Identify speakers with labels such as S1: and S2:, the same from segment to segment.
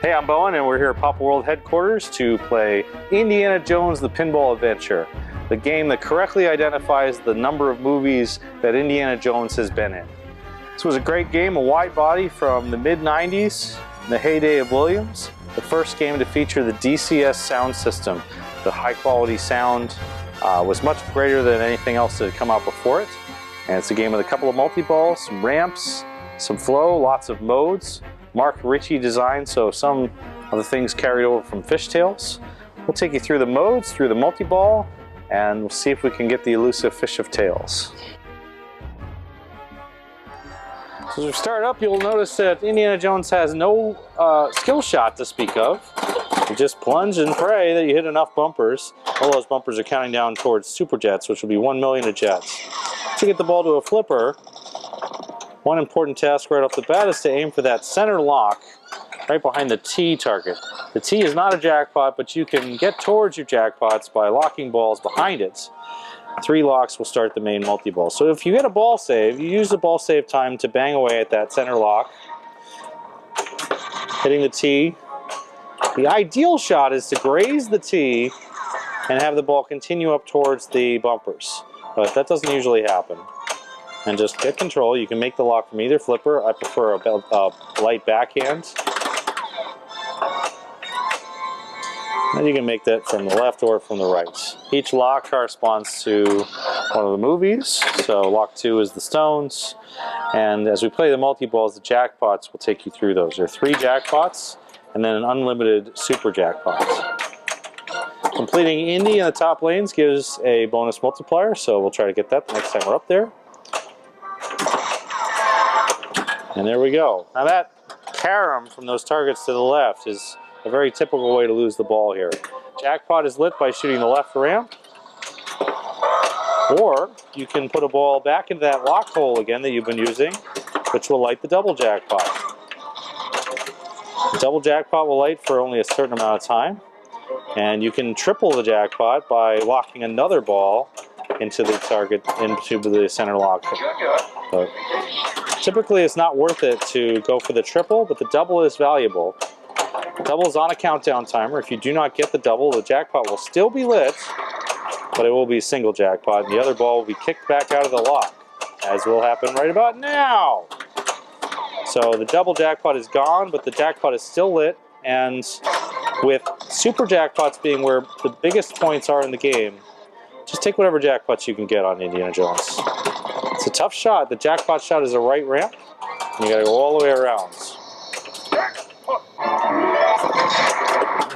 S1: Hey, I'm Bowen, and we're here at Papa World headquarters to play Indiana Jones: The Pinball Adventure, the game that correctly identifies the number of movies that Indiana Jones has been in. This was a great game, a wide body from the mid-90s, the heyday of Williams, the first game to feature the DCS sound system. The high-quality sound was much greater than anything else that had come out before it. And it's a game with a couple of multi-balls, some ramps, some flow, lots of modes. Mark Ritchie design, so some of the things carried over from Fishtails. We'll take you through the modes, through the multi-ball, and we'll see if we can get the elusive Fish of Tails. So as we start up, you'll notice that Indiana Jones has no skill shot to speak of. You just plunge and pray that you hit enough bumpers. All those bumpers are counting down towards super jets, which will be 1 million of jets. To get the ball to a flipper, one important task right off the bat is to aim for that center lock right behind the T target. The T is not a jackpot, but you can get towards your jackpots by locking balls behind it. 3 locks will start the main multi-ball. So if you get a ball save, you use the ball save time to bang away at that center lock, hitting the T. The ideal shot is to graze the T and have the ball continue up towards the bumpers, but that doesn't usually happen. And just get control. You can make the lock from either flipper. I prefer a light backhand. And you can make that from the left or from the right. Each lock corresponds to one of the movies. So lock 2 is the Stones. And as we play the multi-balls, the jackpots will take you through those. There are 3 jackpots and then an unlimited super jackpot. Completing Indy in the top lanes gives a bonus multiplier, so we'll try to get that the next time we're up there. And there we go. Now that carom from those targets to the left is a very typical way to lose the ball here. Jackpot is lit by shooting the left ramp, or you can put a ball back into that lock hole again that you've been using, which will light the double jackpot. The double jackpot will light for only a certain amount of time, and you can triple the jackpot by locking another ball into the target, into the center lock. But typically it's not worth it to go for the triple, but the double is valuable. The double is on a countdown timer. If you do not get the double, the jackpot will still be lit, but it will be a single jackpot, and the other ball will be kicked back out of the lock, as will happen right about now. So the double jackpot is gone, but the jackpot is still lit, and with super jackpots being where the biggest points are in the game, just take whatever jackpots you can get on Indiana Jones. It's a tough shot. The jackpot shot is a right ramp, and you gotta go all the way around.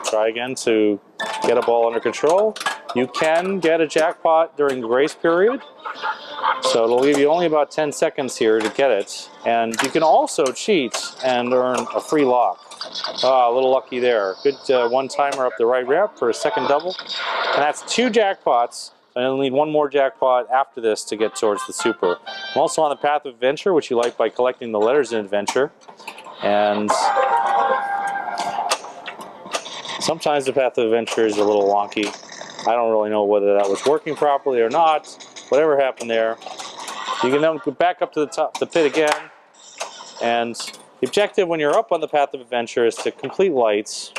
S1: Try again to get a ball under control. You can get a jackpot during the grace period, so it'll leave you only about 10 seconds here to get it. And you can also cheat and earn a free lock. A little lucky there. Good one-timer up the right ramp for a second double. And that's 2 jackpots. And you'll need 1 more jackpot after this to get towards the super. I'm also on the Path of Adventure, which you like by collecting the letters in Adventure. And sometimes the Path of Adventure is a little wonky. I don't really know whether that was working properly or not. Whatever happened there. You can then go back up to the top, the pit again. And the objective when you're up on the Path of Adventure is to complete lights.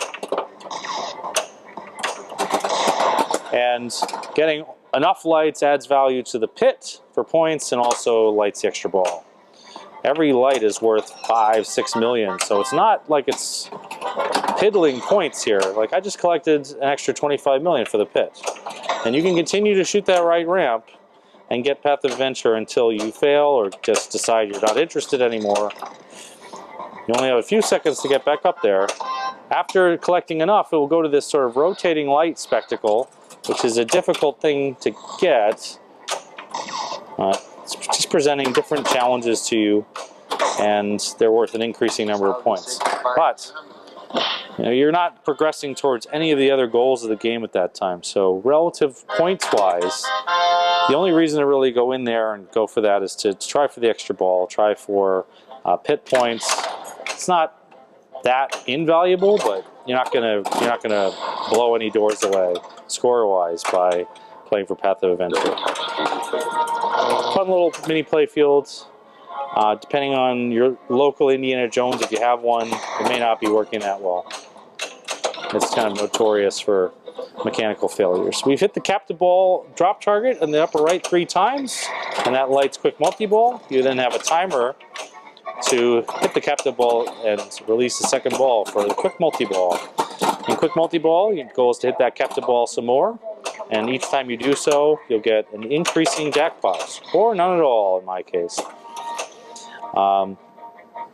S1: And getting enough lights adds value to the pit for points and also lights the extra ball. Every light is worth 5-6 million, so it's not like it's piddling points here. Like I just collected an extra 25 million for the pit. And you can continue to shoot that right ramp and get Path of Adventure until you fail or just decide you're not interested anymore. You only have a few seconds to get back up there. After collecting enough, it will go to this sort of rotating light spectacle, which is a difficult thing to get. It's just presenting different challenges to you, and they're worth an increasing number of points. But you're not progressing towards any of the other goals of the game at that time. So relative points-wise, the only reason to really go in there and go for that is to try for the extra ball, try for pit points. It's not that invaluable, but you're not gonna blow any doors away score-wise by playing for Path of Adventure. Fun little mini play fields. Depending on your local Indiana Jones, if you have one, it may not be working that well. It's kind of notorious for mechanical failures. We've hit the captive ball drop target in the upper right 3 times, and that lights quick multi-ball. You then have a timer to hit the captive ball and release the second ball for the quick multi-ball. In quick multi-ball, your goal is to hit that captive ball some more, and each time you do so, you'll get an increasing jackpot, or none at all in my case.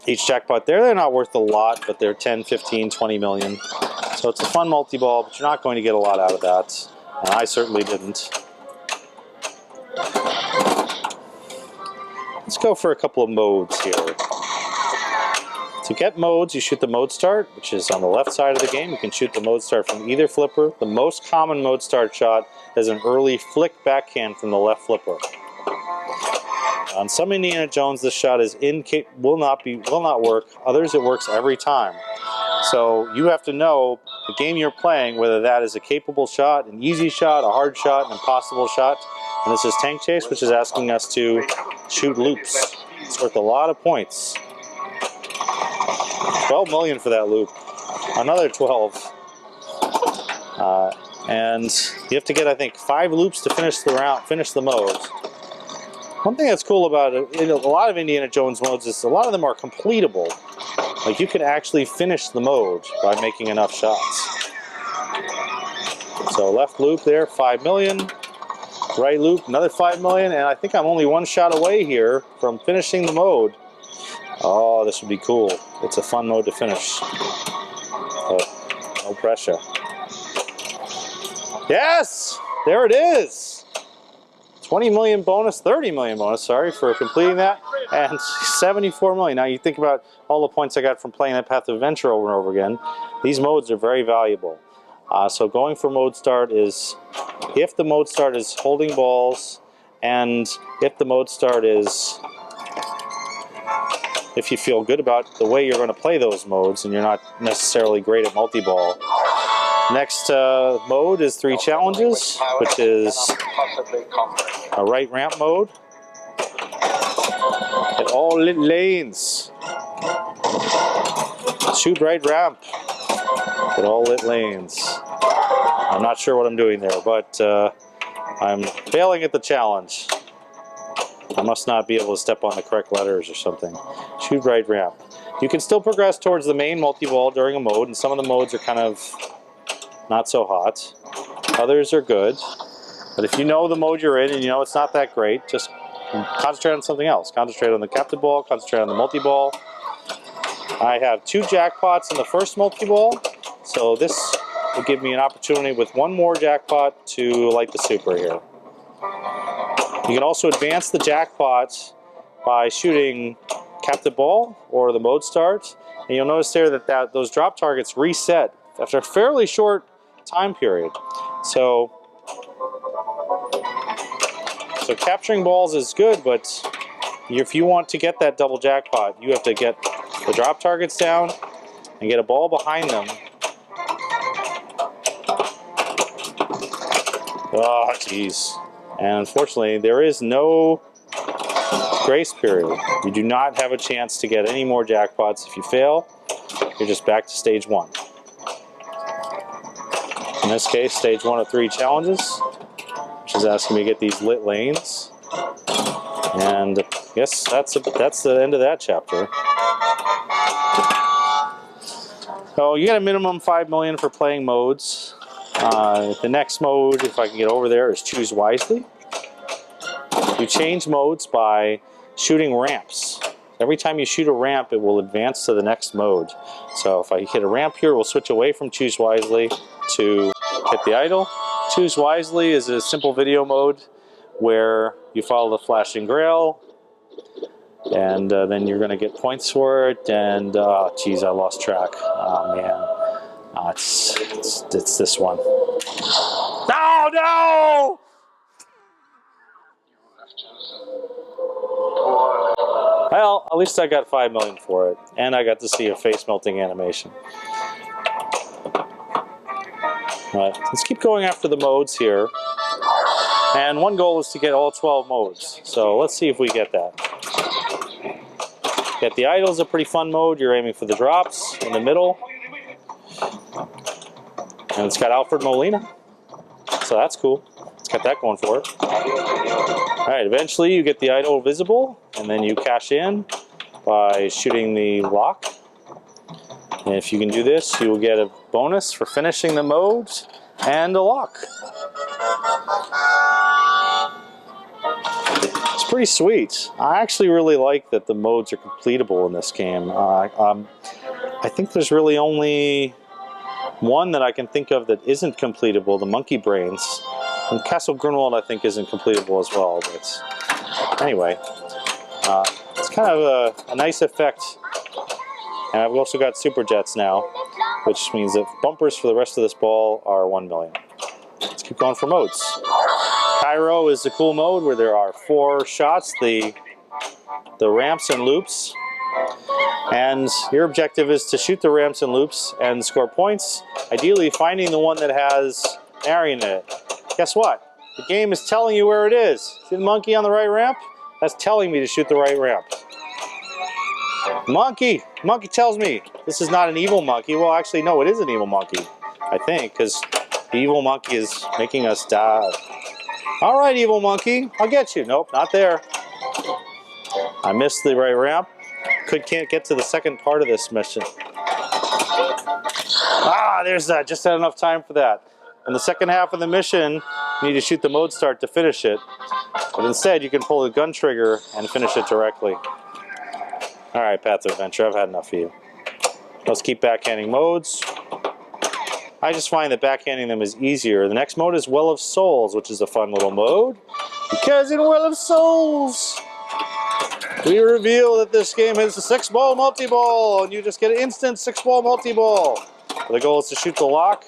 S1: Each jackpot there, they're not worth a lot, but they're 10, 15, 20 million. So it's a fun multi-ball, but you're not going to get a lot out of that, and I certainly didn't. Let's go for a couple of modes here. To get modes, you shoot the mode start, which is on the left side of the game. You can shoot the mode start from either flipper. The most common mode start shot is an early flick backhand from the left flipper. On some Indiana Jones, this shot is will not work. Others, it works every time. So you have to know the game you're playing, whether that is a capable shot, an easy shot, a hard shot, an impossible shot. And this is Tank Chase, which is asking us to shoot loops. It's worth a lot of points. 12 million for that loop. Another 12. And you have to get, I think, 5 loops to finish the round, finish the mode. One thing that's cool about it, a lot of Indiana Jones modes is a lot of them are completable. Like you could actually finish the mode by making enough shots. So left loop there, 5 million. Right loop, another 5 million, and I think I'm only 1 shot away here from finishing the mode. Oh, this would be cool. It's a fun mode to finish. But no pressure. Yes! There it is! 20 million bonus, 30 million bonus, sorry for completing that, and 74 million. Now you think about all the points I got from playing that Path of Adventure over and over again. These modes are very valuable. So going for mode start is, if the mode start is holding balls, and if the mode start is, if you feel good about the way you're going to play those modes and you're not necessarily great at multi-ball. Next mode is 3 challenges, which is a right ramp mode. At all lit lanes. Shoot right ramp. At all lit lanes. I'm not sure what I'm doing there, but I'm failing at the challenge. I must not be able to step on the correct letters or something. Shoot right ramp. You can still progress towards the main multi-ball during a mode, and some of the modes are kind of not so hot. Others are good. But if you know the mode you're in and you know it's not that great, just concentrate on something else. Concentrate on the captive ball, concentrate on the multi-ball. I have 2 jackpots in the first multi-ball, so this will give me an opportunity with 1 more jackpot to light the super here. You can also advance the jackpot by shooting captive ball or the mode start, and you'll notice there that those drop targets reset after a fairly short time period. So capturing balls is good, but if you want to get that double jackpot, you have to get the drop targets down and get a ball behind them. Oh, jeez. And unfortunately, there is no grace period. You do not have a chance to get any more jackpots. If you fail, you're just back to stage 1. In this case, stage 1 of 3 challenges, which is asking me to get these lit lanes. And I guess that's the end of that chapter. So you got a minimum 5 million for playing modes. The next mode, if I can get over there, is Choose Wisely. You change modes by shooting ramps. Every time you shoot a ramp, it will advance to the next mode. So if I hit a ramp here, we'll switch away from Choose Wisely to hit the idle. Choose Wisely is a simple video mode where you follow the flashing grail, and then you're going to get points for it. And geez, I lost track. Oh man, it's this one. No, no! Well, at least I got 5 million for it, and I got to see a face melting animation. All right, let's keep going after the modes here. And one goal is to get all 12 modes. So let's see if we get that. Get the idle is a pretty fun mode. You're aiming for the drops in the middle. And it's got Alfred Molina. So that's cool. It's got that going for it. All right, eventually you get the idol visible, and then you cash in by shooting the lock. And if you can do this, you will get a bonus for finishing the mode and a lock. It's pretty sweet. I actually really like that the modes are completable in this game. I think there's really only one that I can think of that isn't completable, the Monkey Brains. And Castle Grunwald, I think, isn't completable as well. But anyway, it's kind of a nice effect. And I've also got Super Jets now, which means that bumpers for the rest of this ball are 1 million. Let's keep going for modes. Cairo is the cool mode where there are 4 shots, the ramps and loops. And your objective is to shoot the ramps and loops and score points, ideally finding the one that has Marion in it. Guess what? The game is telling you where it is. See the monkey on the right ramp? That's telling me to shoot the right ramp. Monkey tells me this is not an evil monkey. Well, actually, no, it is an evil monkey, I think, because the evil monkey is making us die. All right, evil monkey, I'll get you. Nope, not there. I missed the right ramp. Can't get to the second part of this mission. There's that. Just had enough time for that. In the second half of the mission, you need to shoot the mode start to finish it. But instead, you can pull the gun trigger and finish it directly. All right, Path of Adventure, I've had enough of you. Let's keep backhanding modes. I just find that backhanding them is easier. The next mode is Well of Souls, which is a fun little mode. Because in Well of Souls, we reveal that this game is a 6-ball multi-ball, and you just get an instant 6-ball multi-ball. The goal is to shoot the lock,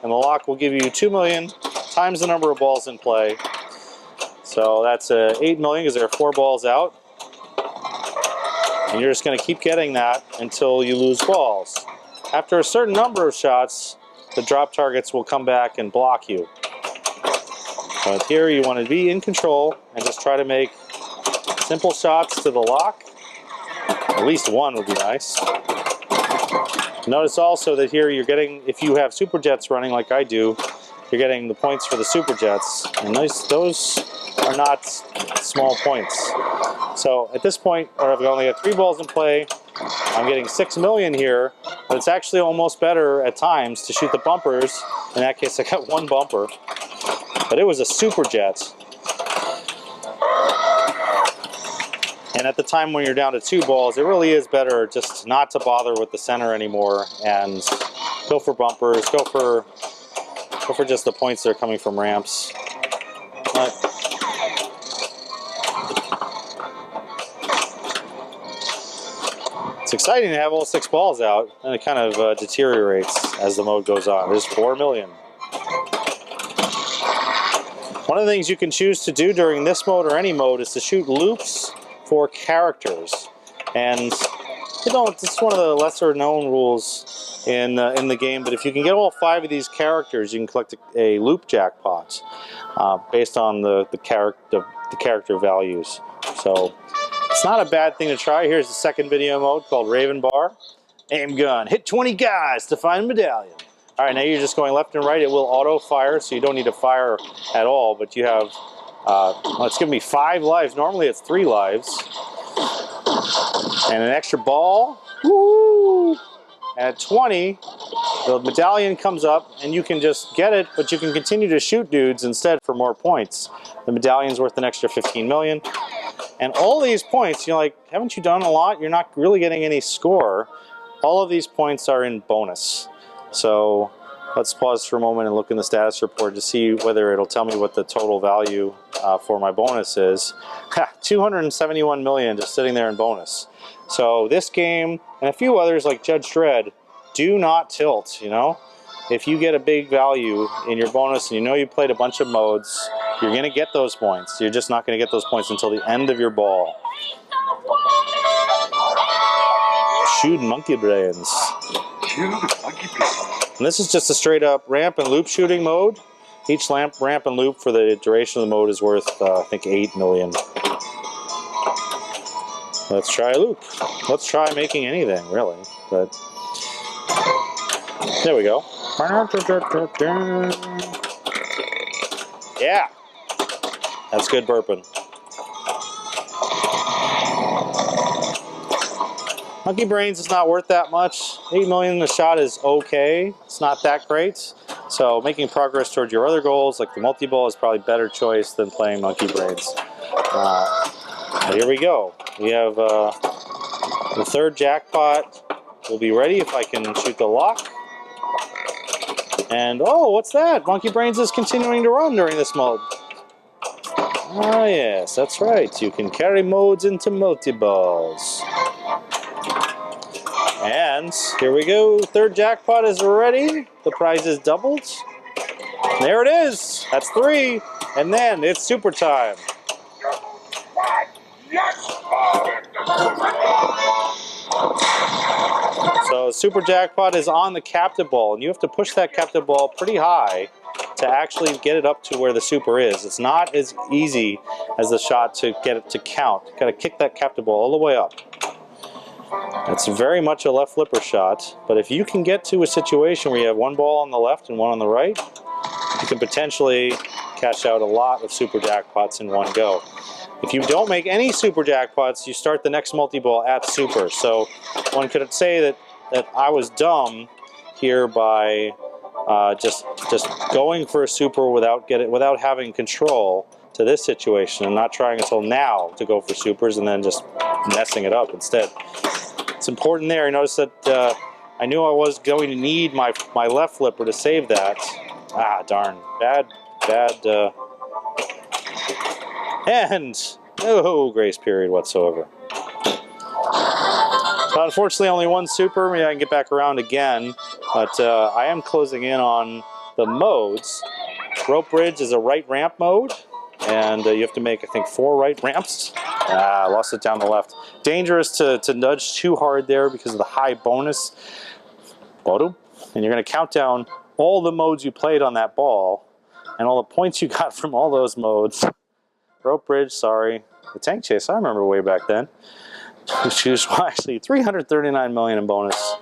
S1: and the lock will give you 2 million times the number of balls in play. So that's 8 million because there are 4 balls out. And you're just going to keep getting that until you lose balls. After a certain number of shots, the drop targets will come back and block you. But here you want to be in control and just try to make simple shots to the lock. At least one would be nice. Notice also that here you're getting, if you have Super Jets running like I do, you're getting the points for the Super Jets. And those are not small points. So at this point, where I've only got 3 balls in play, I'm getting 6 million here, but it's actually almost better at times to shoot the bumpers. In that case, I got 1 bumper, but it was a Super Jet. And at the time when you're down to 2 balls, it really is better just not to bother with the center anymore and go for bumpers, go for just the points that are coming from ramps. But it's exciting to have all 6 balls out, and it kind of deteriorates as the mode goes on. There's 4 million. One of the things you can choose to do during this mode or any mode is to shoot loops for characters. And you know, this is one of the lesser known rules in the game, but if you can get all 5 of these characters, you can collect a loop jackpot based on the character values. So it's not a bad thing to try. Here's the second video mode called Raven Bar. Aim gun. Hit 20 guys to find a medallion. All right, now you're just going left and right. It will auto-fire, so you don't need to fire at all, but you have, it's giving me 5 lives. Normally it's 3 lives. And an extra ball. Woo! And at 20, the medallion comes up, and you can just get it, but you can continue to shoot dudes instead for more points. The medallion's worth an extra 15 million. And all these points, you're like, haven't you done a lot? You're not really getting any score. All of these points are in bonus. So let's pause for a moment and look in the status report to see whether it'll tell me what the total value for my bonus is. 271 million just sitting there in bonus. So this game and a few others like Judge Dredd do not tilt, you know? If you get a big value in your bonus and you know you played a bunch of modes, you're going to get those points. You're just not going to get those points until the end of your ball. Shoot monkey brains. And this is just a straight up ramp and loop shooting mode. Each ramp and loop for the duration of the mode is worth, I think, 8 million. Let's try a loop. Let's try making anything, really. But there we go. Yeah, that's good burping. Monkey Brains is not worth that much. 8 million a shot is okay. It's not that great. So making progress towards your other goals, like the multi-ball, is probably a better choice than playing Monkey Brains. But here we go. We have the third jackpot. We'll be ready if I can shoot the lock. And oh, what's that? Monkey Brains is continuing to run during this mode. Ah, yes, that's right. You can carry modes into multi-balls. And here we go. Third jackpot is ready. The prize is doubled. There it is. That's 3. And then it's super time. So super jackpot is on the captive ball, and you have to push that captive ball pretty high to actually get it up to where the super is. It's not as easy as the shot to get it to count. Got to kick that captive ball all the way up. It's very much a left flipper shot, but if you can get to a situation where you have one ball on the left and one on the right, you can potentially cash out a lot of super jackpots in one go. If you don't make any super jackpots, you start the next multi-ball at super. So one could say that I was dumb here by just going for a super without having control to this situation, and not trying until now to go for supers and then just messing it up instead. It's important there. I noticed that I knew I was going to need my left flipper to save that. Ah, darn. Bad. And no grace period whatsoever. So unfortunately, only one super. Maybe I can get back around again. But I am closing in on the modes. Rope bridge is a right ramp mode. And you have to make, I think, 4 right ramps. Ah, I lost it down the left. Dangerous to nudge too hard there because of the high bonus. And you're going to count down all the modes you played on that ball and all the points you got from all those modes. Rope bridge, sorry. The tank chase, I remember way back then. Which was actually 339 million in bonus.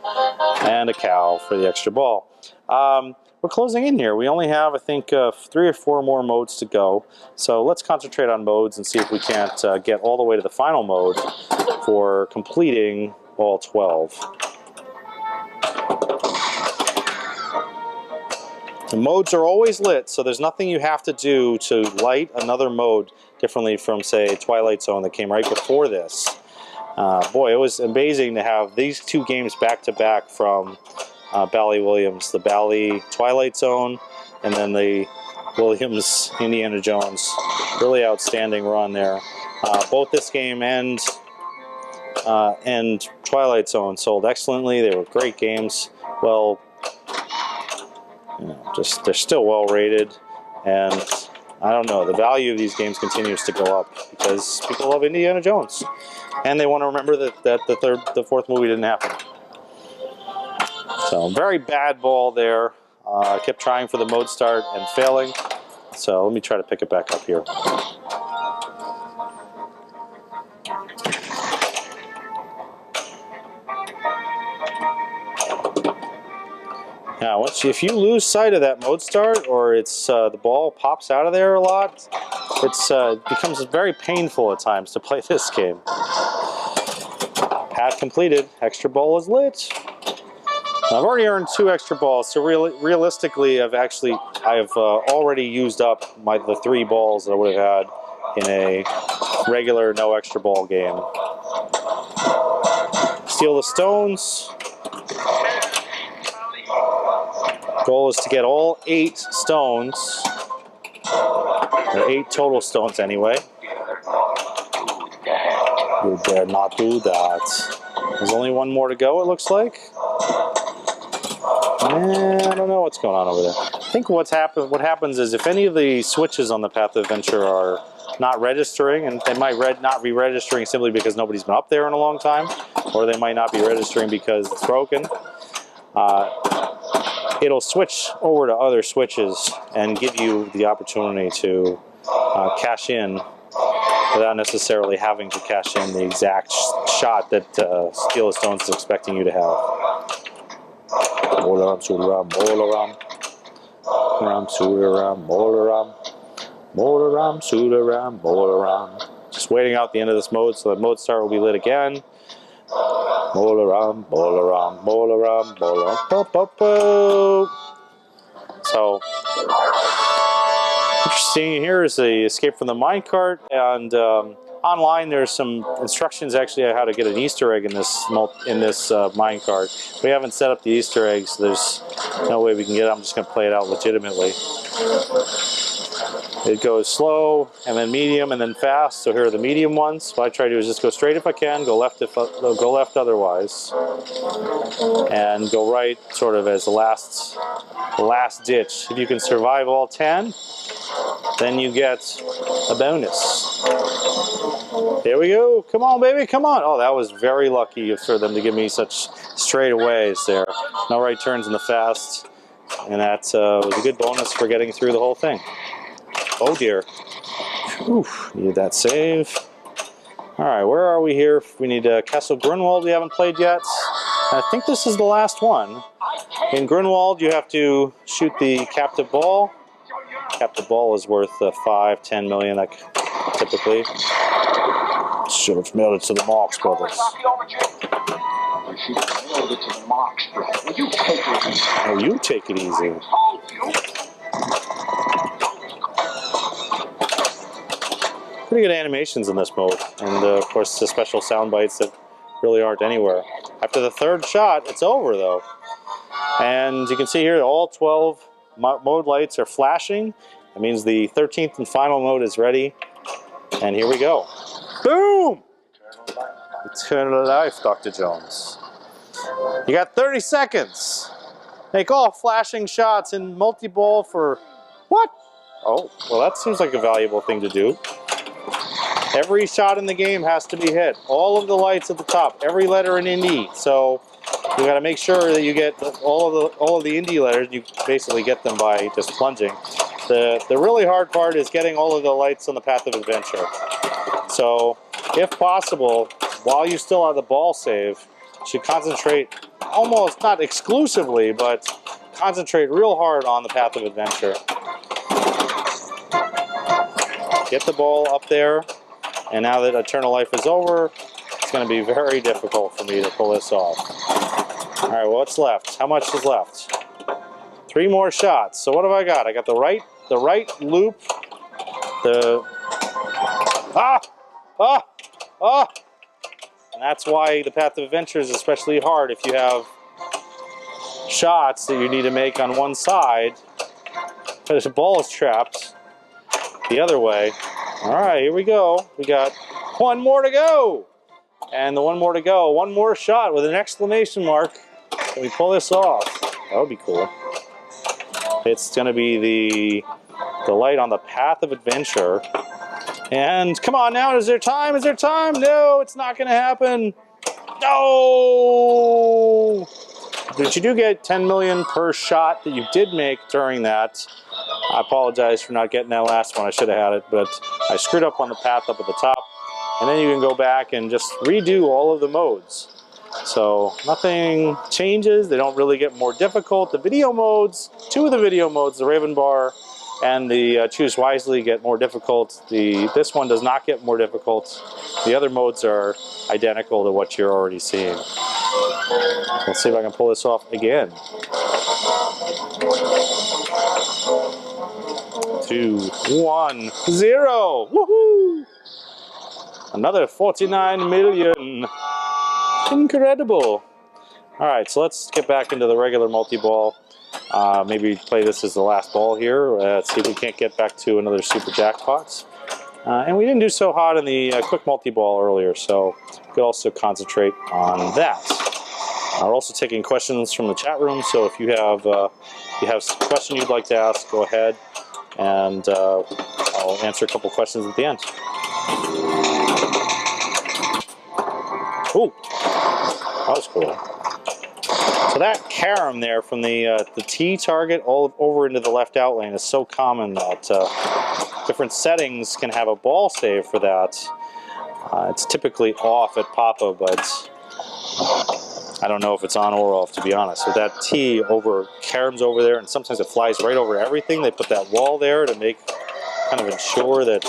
S1: And a cow for the extra ball. We're closing in here. We only have, I think, 3 or 4 more modes to go. So let's concentrate on modes and see if we can't get all the way to the final mode for completing all 12. The modes are always lit, so there's nothing you have to do to light another mode differently from, say, Twilight Zone that came right before this. Boy, it was amazing to have these 2 games back-to-back from Bally Williams, the Bally Twilight Zone, and then the Williams Indiana Jones. Really outstanding run there. Both this game and Twilight Zone sold excellently. They were great games. Well, you know, they're still well rated, and I don't know, the value of these games continues to go up because people love Indiana Jones, and they want to remember that the 4th movie didn't happen. So very bad ball there. I kept trying for the mode start and failing. So let me try to pick it back up here. Now, if you lose sight of that mode start, or it's the ball pops out of there a lot, it becomes very painful at times to play this game. Path completed. Extra ball is lit. I've already earned 2 extra balls, so realistically, I've already used up the 3 balls that I would have had in a regular no extra ball game. Steal the stones. Goal is to get all 8 stones. There are 8 total stones anyway. You dare not do that. There's only 1 more to go, it looks like. I don't know what's going on over there. I think what happens is if any of the switches on the Path of Adventure are not registering, and they might not be registering simply because nobody's been up there in a long time, or they might not be registering because it's broken, it'll switch over to other switches and give you the opportunity to cash in without necessarily having to cash in the exact shot that Steal the Stones is expecting you to have. Bolaram, Sularam, Bolaram. Ram, Sularam, Bolaram. Bolaram, Sularam, Bolaram. Just waiting out the end of this mode so that mode start will be lit again. Bolaram, Bolaram, Bolaram, Bolaram, bo, bo, bo. So, what you're seeing here is the escape from the minecart, and online there's some instructions actually on how to get an Easter egg in this minecart. We haven't set up the Easter eggs, so there's no way we can get it. I'm just going to play it out legitimately. It goes slow, and then medium, and then fast. So here are the medium ones. What I try to do is just go straight if I can, go left otherwise, and go right sort of as the last ditch. If you can survive all 10, then you get a bonus. There we go. Come on, baby, come on. Oh, that was very lucky for them to give me such straightaways there. No right turns in the fast, and that was a good bonus for getting through the whole thing. Oh dear. Whew, need that save. Alright, where are we here? We need Castle Grunwald we haven't played yet. I think this is the last one. In Grunwald you have to shoot the captive ball. Captive ball is worth 5, 10 million, like, typically. Should have mailed it to the Marx Brothers. Oh, you take it easy. Pretty good animations in this mode, and of course the special sound bites that really aren't anywhere. After the third shot, it's over though. And you can see here all 12 mode lights are flashing. That means the 13th and final mode is ready. And here we go. Boom! Eternal life, Dr. Jones. You got 30 seconds. Make all flashing shots in multi-ball for what? Oh, well that seems like a valuable thing to do. Every shot in the game has to be hit. All of the lights at the top, every letter in indie. So you got to make sure that you get all of the indie letters. You basically get them by just plunging. The really hard part is getting all of the lights on the path of adventure. So if possible, while you still have the ball save, you should concentrate almost not exclusively, but concentrate real hard on the path of adventure. Get the ball up there. And now that Eternal Life is over, it's going to be very difficult for me to pull this off. All right, what's left? How much is left? 3 more shots. So what have I got? I got the right loop. And that's why the Path of Adventure is especially hard if you have shots that you need to make on one side. Because the ball is trapped the other way. All right, here we go. We got 1 more to go. And the 1 more to go, 1 more shot with an exclamation mark. Can we pull this off? That would be cool. It's going to be the light on the Path of Adventure. And come on now, is there time? Is there time? No, it's not going to happen. No! But you do get 10 million per shot that you did make during that. I apologize for not getting that last one. I should have had it, but I screwed up on the path up at the top. And then you can go back and just redo all of the modes. So nothing changes. They don't really get more difficult. The video modes, 2 of the video modes, the Raven Bar and the Choose Wisely, get more difficult. This one does not get more difficult. The other modes are identical to what you're already seeing. Let's see if I can pull this off again. 2, 1, 0. Woohoo! Another 49 million. Incredible. All right, so let's get back into the regular multi-ball. Maybe play this as the last ball here. Let's see if we can't get back to another super jackpots. And we didn't do so hot in the quick multi-ball earlier, so we could also concentrate on that. We're also taking questions from the chat room, so if you have a question you'd like to ask, go ahead, and I'll answer a couple questions at the end. Ooh, that was cool. So that carom there from the T target all over into the left out lane is so common that different settings can have a ball save for that. It's typically off at Papa, but I don't know if it's on or off, to be honest. With that tee over Kerins over there, and sometimes it flies right over everything. They put that wall there to make kind of ensure that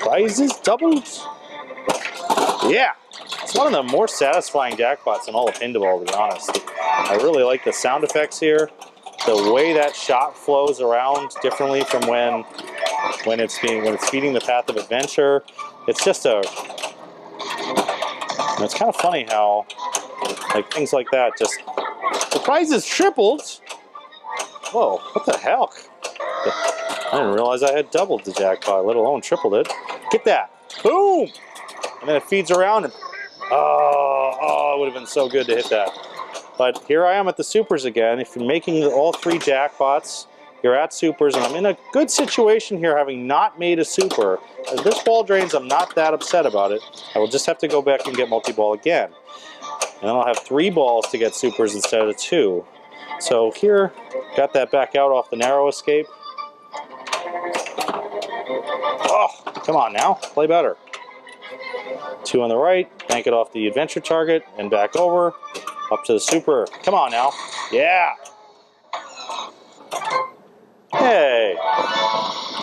S1: prizes doubled. Yeah, it's one of the more satisfying jackpots in all of Pinball, to be honest. I really like the sound effects here. The way that shot flows around differently from when it's feeding the path of adventure. It's just it's kind of funny how like things like that just the prize is tripled. Whoa, what the heck? I didn't realize I had doubled the jackpot, let alone tripled it. Get that. Boom! And then it feeds around and oh, it would have been so good to hit that. But here I am at the supers again. If you're making all 3 jackpots, you're at supers, and I'm in a good situation here having not made a super. As this ball drains, I'm not that upset about it. I will just have to go back and get multi-ball again. And then I'll have 3 balls to get supers instead of 2. So here, got that back out off the narrow escape. Oh, come on now, play better. 2 on the right, bank it off the adventure target, and back over, up to the super. Come on now, yeah. Hey,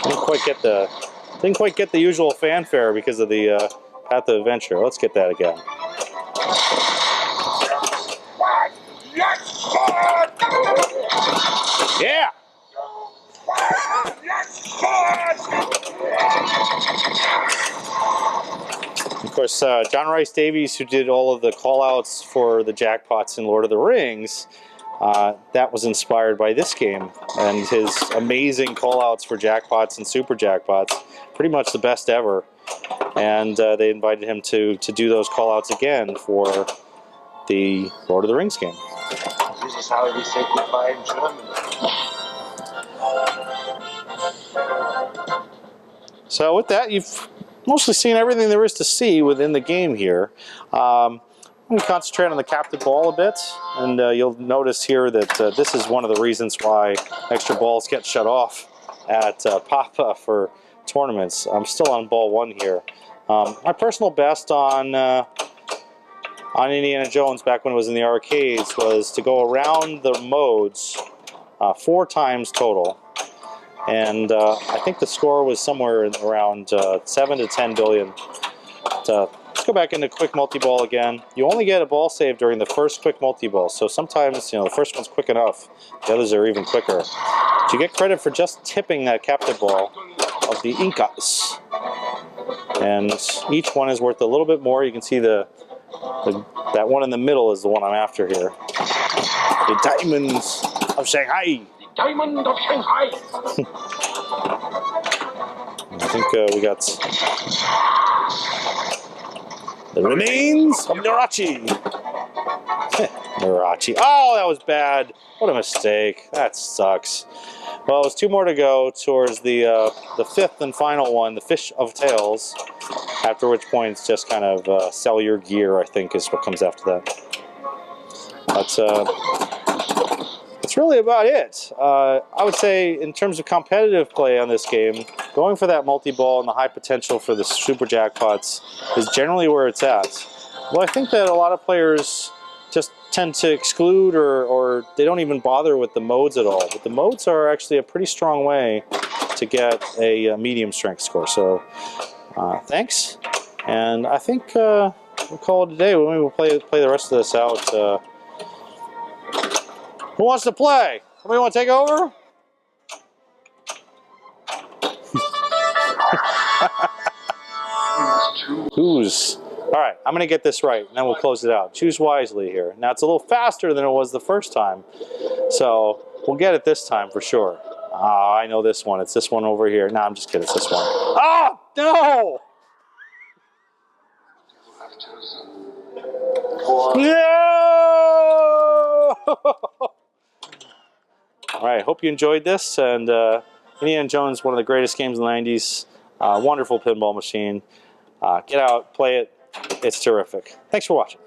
S1: didn't quite get the usual fanfare because of the path of adventure. Let's get that again. Yeah. Of course, John Rice Davies, who did all of the call-outs for the jackpots in Lord of the Rings, that was inspired by this game and his amazing call-outs for jackpots and super jackpots, pretty much the best ever. And they invited him to do those call-outs again for the Lord of the Rings game.
S2: This is how we say goodbye in German.
S1: So with that, you've mostly seen everything there is to see within the game here. I'm going to concentrate on the captive ball a bit, and you'll notice here that this is one of the reasons why extra balls get shut off at Papa for tournaments. I'm still on ball 1 here. My personal best on Indiana Jones back when it was in the arcades was to go around the modes 4 times total. And I think the score was somewhere around 7 to 10 billion. Let's go back into quick multi-ball again. You only get a ball save during the first quick multi-ball, so sometimes the first one's quick enough, the others are even quicker. But you get credit for just tipping that captive ball of the Incas. And each one is worth a little bit more. You can see that one in the middle is the one I'm after here. The Diamonds of Shanghai.
S2: Diamond of Shanghai.
S1: I think we got the remains of Narachi. Narachi. Oh, that was bad. What a mistake. That sucks. Well, there's 2 more to go towards the 5th and final one, the Fish of Tails. After which point it's just kind of sell your gear, I think, is what comes after that. But that's really about it. I would say in terms of competitive play on this game, going for that multi-ball and the high potential for the super jackpots is generally where it's at. Well, I think that a lot of players just tend to exclude or they don't even bother with the modes at all. But the modes are actually a pretty strong way to get a medium strength score. So thanks. And I think we'll call it a day. Maybe we'll play the rest of this out. Who wants to play? Somebody want to take over? Who's? All right, I'm going to get this right, and then we'll close it out. Choose wisely here. Now, it's a little faster than it was the first time, so we'll get it this time for sure. I know this one. It's this one over here. No, I'm just kidding. It's this one. Oh, no! No! All right, hope you enjoyed this. And Indiana Jones, one of the greatest games in the 90s. Wonderful pinball machine. Get out, play it. It's terrific. Thanks for watching.